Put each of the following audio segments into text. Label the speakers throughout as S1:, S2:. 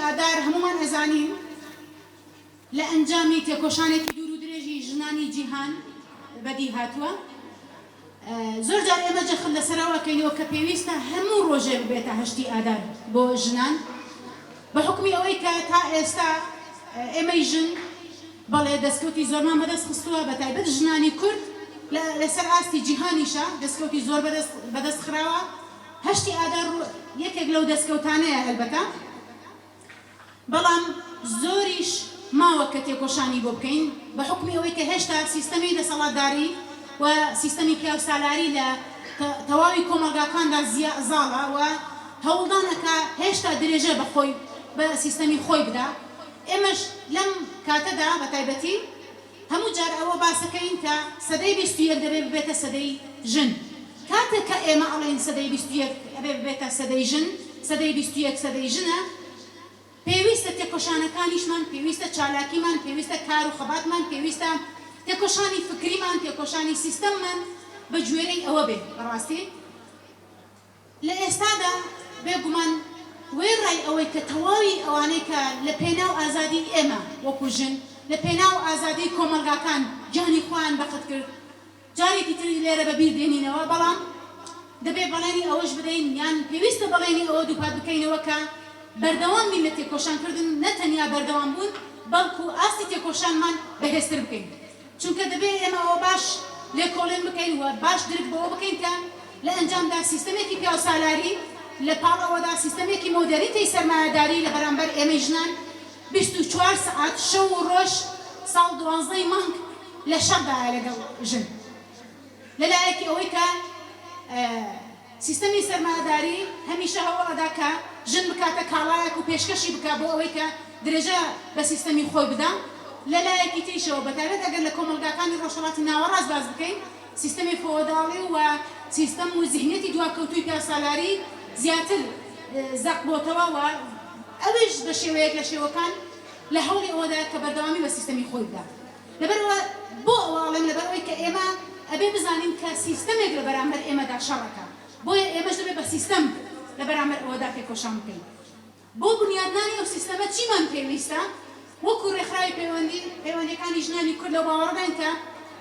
S1: ئادار هەمومان ئەزانین لە ئەنجامی تێکۆشانێکی دوور و درێژی ژنانی جیهان بەدی هاتووە. زۆر جار ئێمە جەخت لەسەرەوەکەینەوە کە پێویستە هەموو ڕۆژێ ببێتە هەشتی ئادار بۆ ژنان بە حکمی ئەوەی کە تا ئێستا ئێمەی ژن بەڵێ دەستکەوتی زۆرمان بەدەست خستووە بە تایبەت ژنانی کورد لەسەر ئاستی جیهانیشە دەستکەوتی زۆر بەدەست خراوە. هەشتی ئادار یەکێک لەو دەستکەوتانەیە هەلبەتە، بەڵام زۆریش ماوە کە تێکۆشانی بۆ بکەین بە حکمی ئەوەی کە هێشتا سیستەمی دەسەڵاتداری و سیستەمی پیاوسالاری لە تەواوی کۆمەلگاکاندا زاڵە و هەوڵدانەکە هێشتا درێژە بەخۆی بە سیستەمی خۆی بدا. ئێمەش لەم کاتەدا بە تایبەتی هەموو جار ئەوە باسەکەین کە سەدەی 21 دەبێت ببێتە سەدەی ژن. کاتێک کە ئێمە ئەڵێن سەدەی 21 ئەبێ ببێتە سەدەی ژن، سەدەی 21 سەدەی ژنە، پێویستە تێکۆشانەکانیشمان، پێویستە چالاکیمان، پێویستە کار و خەباتمان، پێویستە تێکۆشانی فکریمان، تێکۆشانی سیستەممان بە گوێرەی ئەوە بێت. بەڕاستی لە ئێستادا بێگومان وێ ڕای ئەوەی کە تەواوی ئەوانەی کە لە پێناو ئازادی ئێمە وەکو ژن لە پێناو ئازادی کۆمەلگاکان جانی خۆیان بەخت کرد، جارێکی تری لێرە بەبیر دێنینەوە، بەڵام دەبێت بەڵێنی ئەوەش بدەین یان پێویستە بەڵێنی ئەوە دووپات بکەینەوە کە بەردەوامی لە تێکۆشانکردن نەتەنیا بەردەوام بوون بەڵکو ئاستی تێکۆشانمان بەهێزتر بکەین. چونکە دەبێت ئێمە ئەوە باش لێکۆڵێن بکەین و باش درک بەوە بکەین کە لە ئەنجامدا سیستەمێکی پیاوسالاری لە پاڵەوەدا سیستەمێکی مۆدەریتەی سەرمایەداری لە بەرامبەر ئێمەی ژنان 24 سەعات شەو و ڕۆژ ساڵ 12 مانگ لە شەڕدایە لەگەڵ ژن. لەلایەکی ئەوەی کە سیستەمی سەرمایەداری هەمیشە هەوڵەدا کە ژن بکاتە کاڵایەک و پێشکەشی بکات بۆ ئەوەی کە درێژە بە سیستەمی خۆی بدا. لەلایەکی تریشەوە بەتایبەت ئەگەر لە کۆمەلگاکانی ڕۆژهەڵاتی ناوەڕاست باز بکەین، سیستەمی فۆداڵی و سیستەم و زیهنێتی دواکەوتووی پیاسالاری زیاتر زەق بۆتەوە و ئەوش بە شێوەیەک لە شێوەکان لە هەوڵی ئەوەدا کە بەردەوامی بە سیستەمی خۆی بدا. لەبەرەوە بۆ ئەوەڵێن لەبەرەوەی کە ئێمە ئەبێ بزانین کە سیستەمێک لە بەرامبەر ئێمەدا شەڕەکە، بۆیە ئێمەش دەبێت بە سیستەم لە بەرامبەر ئەوەدا تێکۆشان بکەین. بۆ بنیادنانی ئەو سیستەمە چیمان پێویستە؟ وەکو ڕێکخراوی پەیوەندیەکانی ژنانی کورد لەو باوەڕدان کە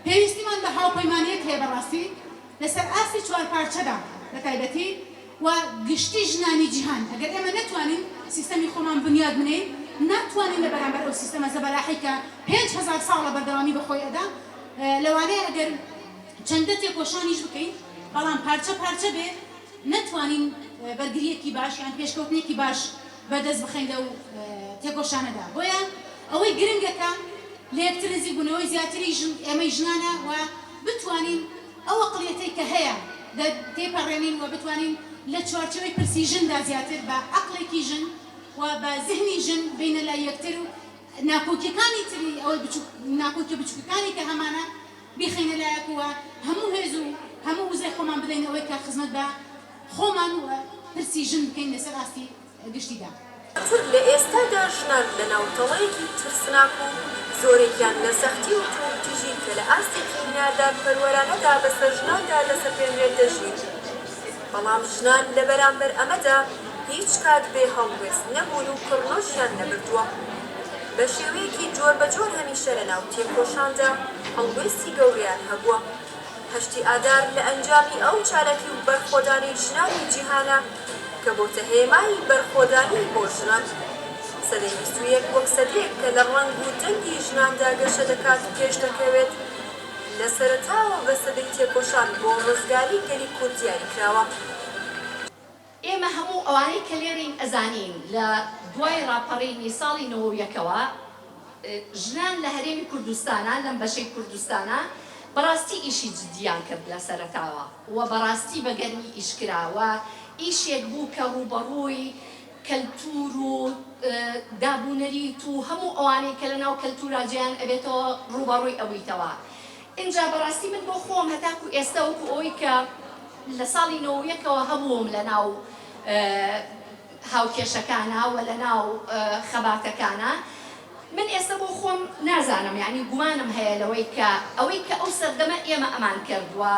S1: پێویستیمان بە هاوپەیمانیەک هەیە بەڕاستی لەسەر ئاستی چوار پارچەدا بە تایبەتی و گشتی ژنانی جیهان. ئەگەر ئێمە نەتوانین سیستەمی خۆمان بنیاد بنێین، ناتوانین لە بەرامبەر ئەو سیستەمە زەبەلاحی کە 5000 ساڵ لە بەردەوامی بەخۆی ئەدا، لەوانەیە ئەگەر چەندە تێکۆشانیش بکەین بەڵام پارچە پارچە بێ نەتوانین بەرگریەکی باش یان پێشکەوتنێکی باش بەدەست بخەین لەو تێکۆشانەدا. بۆیە ئەوەی گرنگەکە لە یەکتر نزیک بوونەوەی زیاتری ئێمەی ژنانە و بتوانین ئەو عەقڵیەتەی کە هەیە تێپەڕێنین و بتوانین لە چوارچەوەی پرسی ژندا زیاتر بە عەقڵێکی ژن و بە زیهنی ژن بینە لای یەکتر و ناکۆکیەکانی تری ئەوەی ناکۆکی بچووکەکانی کە هەمانە بیخینە لایەک و هەموو هێز و هەموو وزەی خۆمان بدەین ئەوەی کە خزمەت بە خۆمان و پرسی ژن بکەین لەسەر ئاستی گشتیدا.
S2: لە ئێستادا ژنان لە ناوتەڵەیەکی ترسناک و زۆرێکیان لە سەختی و تووتیژی کە لە ئاستێکی نادار پەروەرانەدا بەسەر ژناندا لەسەپێنرێت دەژین. بەڵام ژنان لە بەرامبەر ئەمەدا هیچ کات بێ هەڵوێست نەبوون و کڕنۆشیان نەبردووە. بە شێوەیەکی جۆر بە جۆر هەمیشە لە ناو تێکۆشاندا هەڵوێستی گەوریان هەبووە. هەشتی ئادار لە ئەنجامی ئەو چالەکی و بەرخۆدانی ژنانی جیهانە کە بۆتە هێمای بەرخۆدانی بۆ ژنان. سەدەی 21 وەک سەدەیەک کە لە ڕەنگ و دەنگی ژناندا گەشە دەکات و پێش دەکەوێت لە سەرەتاوە بە سەدەی تێکۆشان بۆ ڕزگاری گەلی کورد دیاری کراوە.
S3: ئێمە هەموو ئەوانەی کە لێرەین ئەزانین لە دوای ڕاپەڕینی ساڵی 91ەوە ژنان لە هەرێمی کوردستانە لەم بەشەی کوردستانە بەڕاستی ئیشی جدیان کرد لە سەرەتاوە و بەڕاستی بەگەرمی ئیشکراوە ئیشێک بوو کە ڕوبەڕووی کەلتور و دابوونەریت و هەموو ئەوانەی کە لە ناو کەلتورا جیان ئەبێتەوە ڕوبەڕووی ئەویتەوە. اینجا بەڕاستی من بۆ خۆم هەتاکو ئێستا وەکو ئەوەی کە لە ساڵی 91ەوە هەبووم لە ناو هاوکێشەکانە و لە ناو خەباتەکانە، من ئێستا بۆ خۆم نازانم یعنی گومانم هەیە لەوەی کە ئەو سەردەمە ئێمە ئەمان کردووە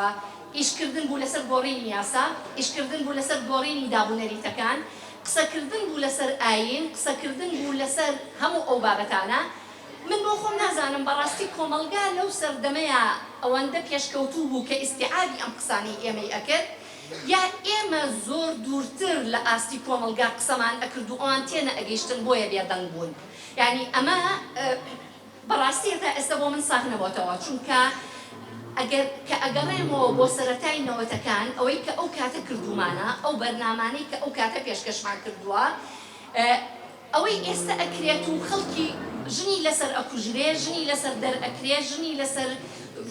S3: ئیشکردن بوو لەسەر گۆڕینی یاسا، ئیشکردن بوو لەسەر گۆڕینی دابوونەریتەکان، قسەکردن بوو لەسەر ئاین، قسەکردن بوو لەسەر هەموو ئەو بابەتانە. من بۆ خۆم نازانم بەڕاستی کۆمەلگا لەو سەردەمەیە ئەوەندە پێشکەوتوو بوو کە ئیسیعابی ئەم قسانی ئێمەی ئەکرد، یا ئێمە زۆر دوورتر لە ئاستی کۆمەلگا قسەمان ئەکرد و ئەوان تێنە ئەگەیشتن بۆیە بێدەنگ بوون. یعنی ئەمە بەڕاستی هێتا ئێستا بۆ من ساغ نەبووتەوە، چونکە کە ئەگەڕێمەوە بۆ سەرەتای نەوەتەکان ئەوەی کە ئەو کاتە کردومانە، ئەو بەرنامانەی کە ئەو کاتە پێشکەشمان کردووە، ئەوەی ئێستا ئەکرێت و خەڵکی ژنی لەسەر ئەکوژرێ، ژنی لەسەر دەرئەکرێ، ژنی لەسەر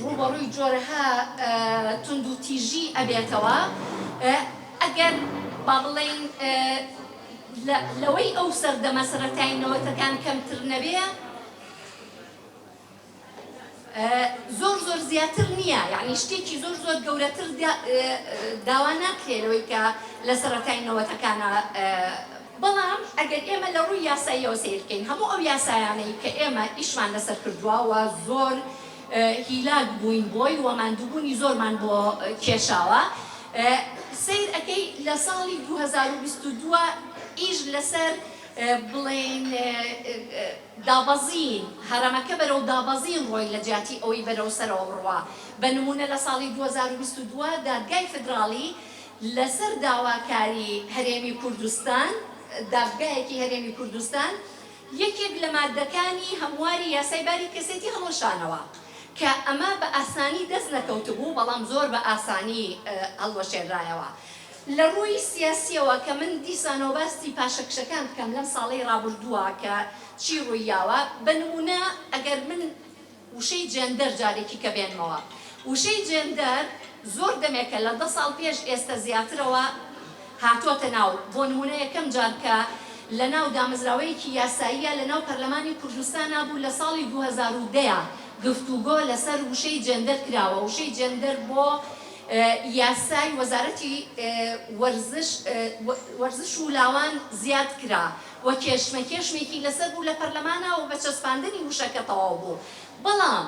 S3: ڕوبەڕووی جۆرەها تند و تیژی ئەبێتەوە. ئەگەر با بڵێن لەوەی ئەو سەردەمە سەرەتای نەوەتەکان کەمتر نەبێ، زۆر زیاتر نییە، یعنی شتێکی زۆر گەورەتر داوا ناکرێت لەوەی کە لە سەرەتای نەوەتەکانە. بەڵام ئەگەر ئێمە لە ڕووی یاساییەوە سیر بکەین، هەموو ئەو یاسایانەی کە ئێمە ئیشمان لەسەر کردووە زۆر هیلاک بووین بۆی و ماندووبوونی زۆرمان بۆ کێشاوە، سیر ئەەکەی لە ساڵی 2022 ئیش لەسەر بڵێن دابەزین، هەرەمەکە بەرەو دابەزین ڕۆی لە جیاتی ئەوەی بەرەو سەرەوە بڕوا. بە نمونە لە ساڵی 2022 دادگای فدراڵی لەسەر داواکاری هەرێمی کوردستان، دادگایەکی هەرێمی کوردستان، یەکێک لە مادەکانی هەمواری یاسای باری کەسێتی هەڵوەشانەوە کە ئەمە بە ئاسانی دەست نەکەوتبوو، بەڵام زۆر بە ئاسانی هەڵوەشێنرایەوە. لە ڕووی سیاسیەوە کە من دیسانەوە باستی پاشەکشەکان بکەم لەم ساڵەی ڕابردووە کە چی ڕوویاوە، بە نمونە ئەگەر من وشەی جێندەر جارێکی کە بێنمەوە، وشەی جێندەر زۆر دەمێکە لە 10 ساڵ پێش ئێستا زیاترەوە هاتۆتە ناو. بۆ نمونە یەکەم جار کە لە ناو دامەزراوەیەکی یاساییە لە ناو پەرلەمانی کوردستان بوو لە ساڵی 2010 گفتوگۆ لەسەر وشەی جێندەر کراوە. وشەی جێندەر بۆ یاسای وەزارەتی وەرزش و لاوان زیاد کرا و کێشمێکی لەسەر بوو لە پەرلەمانە و بە چەسپاندنی وشەکە تەواو بوو. بەڵام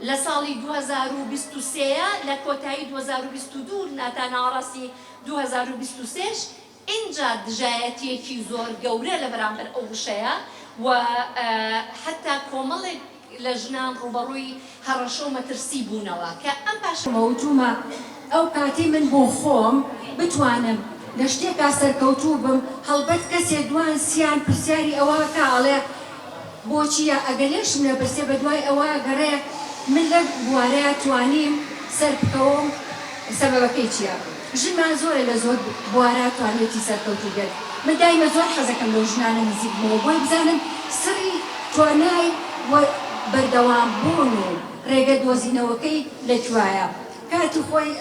S3: لە ساڵی 2023 لە کۆتایی 2022 ناتاناوەڕاستی 2023 اینجا دژایەتیەکی زۆر گەورە لە بەرامبەر ئەو وشەیە و حتا کۆمەڵێک لە ژنان ڕوبەڕووی هەڕەشە و مەترسی بوونەوە کە ئەم پاشە
S4: مەوتومە ئەو کاتی من بۆ خۆم بتوانم لە شتێکا سەرکەوتوو بم، هەڵبەت کەسێ دوان سیان پرسیاری ئەوە کاڵێ بۆچیە ئەگەلێشم لە پرسێ بە دوای ئەوە گەڕێ من لە بوارەیە توانیم سەر بکەوم سەبەبەکەی چییە؟ ژنمان زۆرە لە زۆر بوارە توانێتی سەرکەوتوو بێت. من دایمە زۆر حەزەکەم لەو ژنانە نزیک بووە بۆی بزانم سری توانای بەردەوام بوون و ڕێگە دۆزینەوەکەی لەکوایە. کاتی خۆی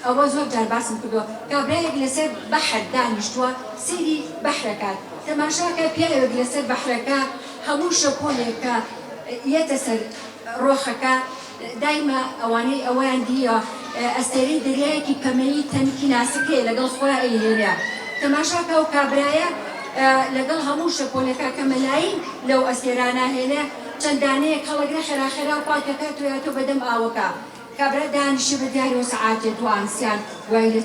S4: ئەوە زۆر جار باسم کردووە کابرایەک لەسەر بەحر دانیشتووە سەیری بەحرەکات، تەماشاکە پیاوێک لەسەر بەحرەکە هەموو شەپۆلێکە یەتە سەر ڕۆخەکە دایمە ئەوانەی ئەویان دیە ئەستێرەی دەریایەکی کەمەیی تەنکی ناسکەیە لەگەڵ خۆیان ئەیهێنێ. تەماشاکە و کابرایە لەگەڵ هەموو شەپۆلەکە کە مەلاین لەو ئەستێرانە هێنێ چەندانەیە کەڵەگرە خێراخێرا و پاکەکە توێتۆ بەدەم ئاوەکە. کابرا دانیشی بە دیارەوە سەعاتێ دوانسیان دوای لە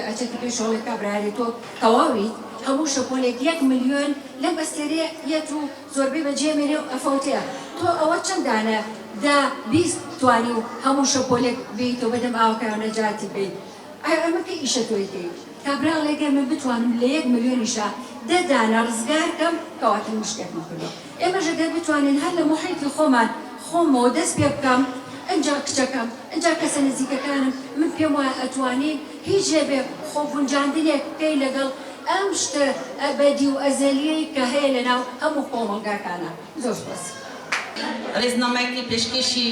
S4: ئەچەتی پێشەوەی کابرارێتۆ تەواویت هەموو شەپۆلێک 1 ملیۆن لەم ئەستێرەیە یەت و زۆربەی بەجێمێنێ و ئەفەوتەیە. تۆ ئەوە چەندانە دا 20 توانی و هەموو شەپۆلێک بیتەوە بەدەم ئاوەکە و نەجاتی بیت. ئەمە کە ئیشە تۆی دەیت کابرا لێگە من بتوانم لە 1 ملیۆنیشە 10 دانە ڕزگار کەم کەواتە مشتێکم کردو. ئێمەش ئەگەر بتوانین هەر لە مۆحیتی خۆمەوە دەست پێ بکەم، ئەنجا کچەکەم، ئەنجا کەسە نزیکەکانم من پێم وایە ئەتوانین هیچ جێبێ خۆگونجاندنێک بکەی لەگەڵ ئەم شتە ئەبەدی و ئەزەلیەی کە هەیە لەناو هەموو کۆمەڵگاکانە. زۆر سپاس.
S5: ڕێزنامەیەکی پێشکەشی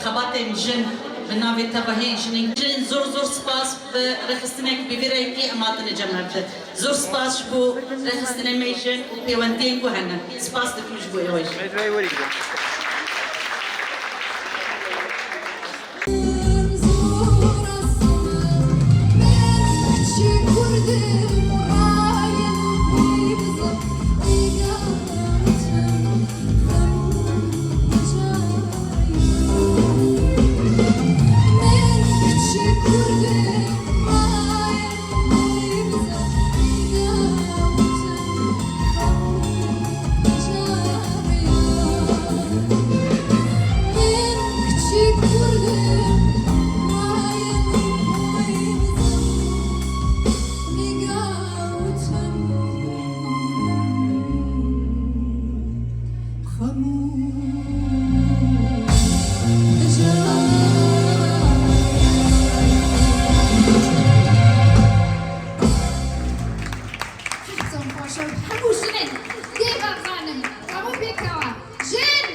S5: خەباتên jin bi navê tevahiyê jinên jin zor spas bi rêxistinekî bîvîreyekî em hatine cem hebtin. Zor spas ji bo rêxistinê me jin û pêwendiyên ku hene. Spas dikim ji bo ew jî.
S6: باشە هەموو ژنێن دێبە خانم هەموو پێکەوە ژن